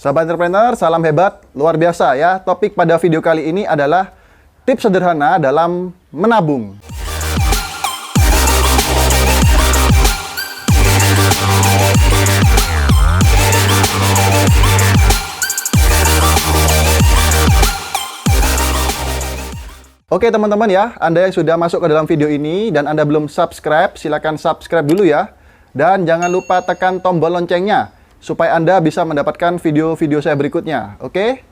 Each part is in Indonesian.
Sahabat entrepreneur, salam hebat, luar biasa ya. Topik pada video kali ini adalah tips sederhana dalam menabung. Oke teman-teman ya, Anda yang sudah masuk ke dalam video ini dan Anda belum subscribe, silakan subscribe dulu ya. Dan jangan lupa tekan tombol loncengnya supaya Anda bisa mendapatkan video-video saya berikutnya. Oke?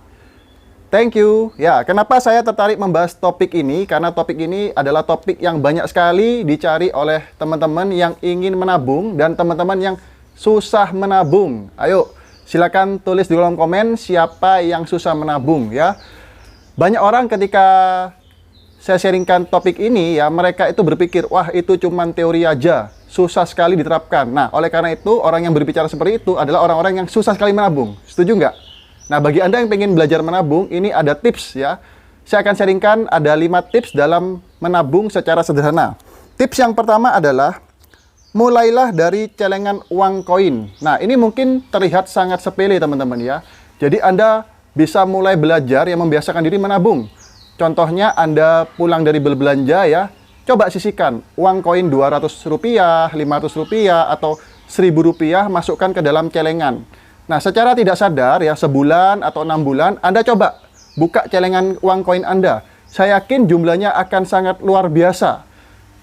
Thank you. Ya, kenapa saya tertarik membahas topik ini? Karena topik ini adalah topik yang banyak sekali dicari oleh teman-teman yang ingin menabung dan teman-teman yang susah menabung. Ayo, silakan tulis di kolom komen siapa yang susah menabung ya. Banyak orang ketika saya sharingkan topik ini ya, mereka itu berpikir, wah itu cuman teori aja, susah sekali diterapkan. Nah, oleh karena itu, orang yang berbicara seperti itu adalah orang-orang yang susah sekali menabung. Setuju nggak? Nah, bagi Anda yang pengen belajar menabung, ini ada tips ya. Saya akan sharingkan ada 5 tips dalam menabung secara sederhana. Tips yang pertama adalah, mulailah dari celengan uang koin. Nah, ini mungkin terlihat sangat sepele teman-teman ya. Jadi Anda bisa mulai belajar yang membiasakan diri menabung. Contohnya Anda pulang dari berbelanja ya, coba sisihkan uang koin Rp200, Rp500 atau Rp1.000 masukkan ke dalam celengan. Nah, secara tidak sadar ya, sebulan atau 6 bulan Anda coba buka celengan uang koin Anda. Saya yakin jumlahnya akan sangat luar biasa.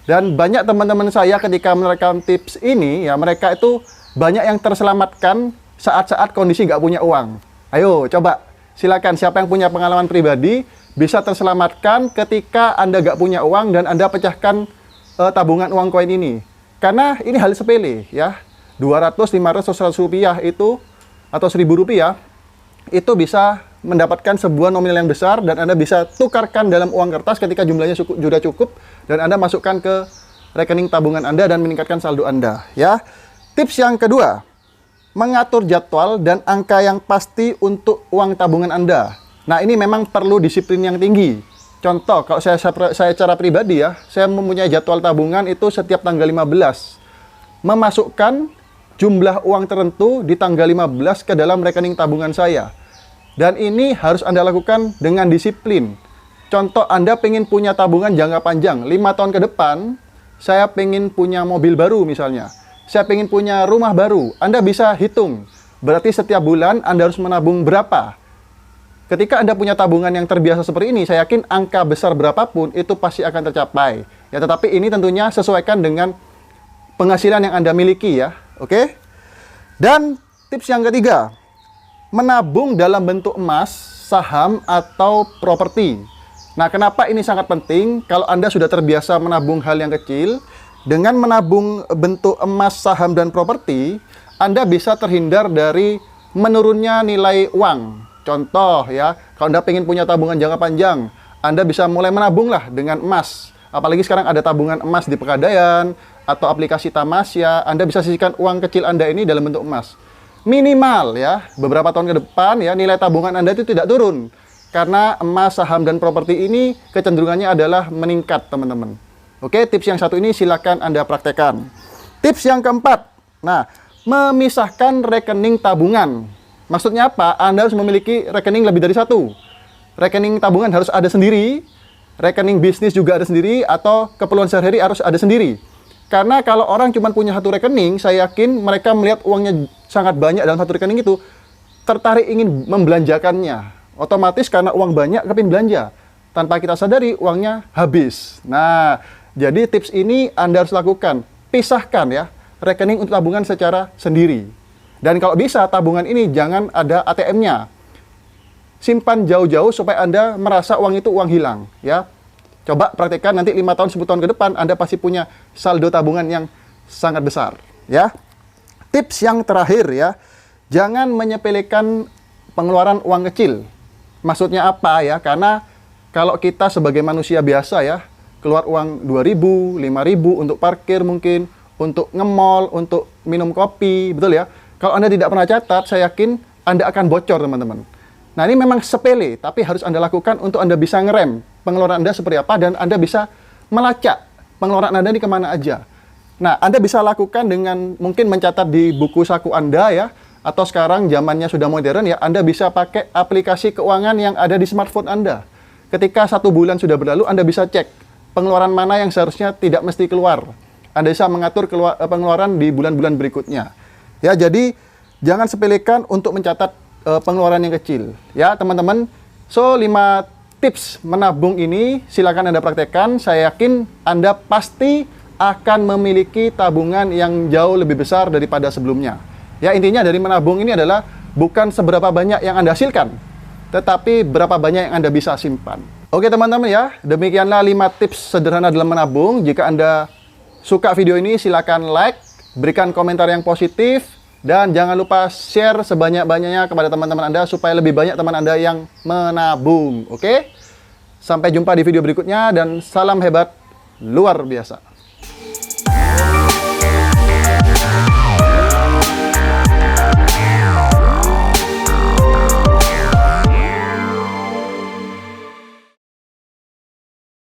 Dan banyak teman-teman saya ketika menerapkan tips ini ya, mereka itu banyak yang terselamatkan saat-saat kondisi nggak punya uang. Ayo coba, silakan siapa yang punya pengalaman pribadi bisa terselamatkan ketika Anda nggak punya uang dan Anda pecahkan tabungan uang koin ini. Karena ini hal sepele ya. 200, 500, Rp100 itu atau Rp1.000 itu bisa mendapatkan sebuah nominal yang besar dan Anda bisa tukarkan dalam uang kertas ketika jumlahnya sudah cukup dan Anda masukkan ke rekening tabungan Anda dan meningkatkan saldo Anda ya. Tips yang kedua, mengatur jadwal dan angka yang pasti untuk uang tabungan Anda. Nah, ini memang perlu disiplin yang tinggi. Contoh, kalau saya secara pribadi ya, saya mempunyai jadwal tabungan itu setiap tanggal 15. Memasukkan jumlah uang tertentu di tanggal 15 ke dalam rekening tabungan saya. Dan ini harus Anda lakukan dengan disiplin. Contoh, Anda pengen punya tabungan jangka panjang, 5 tahun ke depan, saya pengen punya mobil baru misalnya. Saya pengen punya rumah baru. Anda bisa hitung. Berarti setiap bulan Anda harus menabung berapa. Ketika Anda punya tabungan yang terbiasa seperti ini, saya yakin angka besar berapapun itu pasti akan tercapai. Ya, tetapi ini tentunya sesuaikan dengan penghasilan yang Anda miliki ya. Oke? Dan tips yang ketiga, menabung dalam bentuk emas, saham, atau properti. Nah, kenapa ini sangat penting? Kalau Anda sudah terbiasa menabung hal yang kecil, dengan menabung bentuk emas, saham, dan properti, Anda bisa terhindar dari menurunnya nilai uang. Contoh ya, kalau Anda pengen punya tabungan jangka panjang, Anda bisa mulai menabung lah dengan emas. Apalagi sekarang ada tabungan emas di Pegadaian atau aplikasi Tamasya, Anda bisa sisihkan uang kecil Anda ini dalam bentuk emas. Minimal ya, beberapa tahun ke depan ya, nilai tabungan Anda itu tidak turun. Karena emas, saham, dan properti ini kecenderungannya adalah meningkat teman-teman. Oke, tips yang satu ini silakan Anda praktekkan. Tips yang keempat, nah, memisahkan rekening tabungan. Maksudnya apa? Anda harus memiliki rekening lebih dari satu. Rekening tabungan harus ada sendiri, rekening bisnis juga ada sendiri, atau keperluan sehari-hari harus ada sendiri. Karena kalau orang cuma punya satu rekening, saya yakin mereka melihat uangnya sangat banyak dalam satu rekening itu, tertarik ingin membelanjakannya. Otomatis karena uang banyak, kepingin belanja. Tanpa kita sadari, uangnya habis. Nah, jadi tips ini Anda harus lakukan. Pisahkan ya, rekening untuk tabungan secara sendiri. Dan kalau bisa, tabungan ini jangan ada ATM-nya. Simpan jauh-jauh supaya Anda merasa uang itu uang hilang. Ya. Coba praktekkan nanti 5 tahun, 10 tahun ke depan, Anda pasti punya saldo tabungan yang sangat besar. Ya. Tips yang terakhir ya, jangan menyepelekan pengeluaran uang kecil. Maksudnya apa ya? Karena kalau kita sebagai manusia biasa ya, keluar uang 2.000, 5.000 untuk parkir mungkin, untuk nge-mall, untuk minum kopi, betul ya? Kalau Anda tidak pernah catat, saya yakin Anda akan bocor, teman-teman. Nah, ini memang sepele, tapi harus Anda lakukan untuk Anda bisa ngerem pengeluaran Anda seperti apa, dan Anda bisa melacak pengeluaran Anda ini kemana aja. Nah, Anda bisa lakukan dengan mungkin mencatat di buku saku Anda ya, atau sekarang zamannya sudah modern ya, Anda bisa pakai aplikasi keuangan yang ada di smartphone Anda. Ketika 1 bulan sudah berlalu, Anda bisa cek pengeluaran mana yang seharusnya tidak mesti keluar. Anda bisa mengatur pengeluaran di bulan-bulan berikutnya. Ya, jadi jangan sepelekan untuk mencatat pengeluaran yang kecil. Ya, teman-teman. So, 5 tips menabung ini silakan Anda praktekkan. Saya yakin Anda pasti akan memiliki tabungan yang jauh lebih besar daripada sebelumnya. Ya, intinya dari menabung ini adalah bukan seberapa banyak yang Anda hasilkan, tetapi berapa banyak yang Anda bisa simpan. Oke teman-teman ya, demikianlah 5 tips sederhana dalam menabung. Jika Anda suka video ini, silakan like, berikan komentar yang positif, dan jangan lupa share sebanyak-banyaknya kepada teman-teman Anda supaya lebih banyak teman Anda yang menabung. Oke? Sampai jumpa di video berikutnya dan salam hebat luar biasa.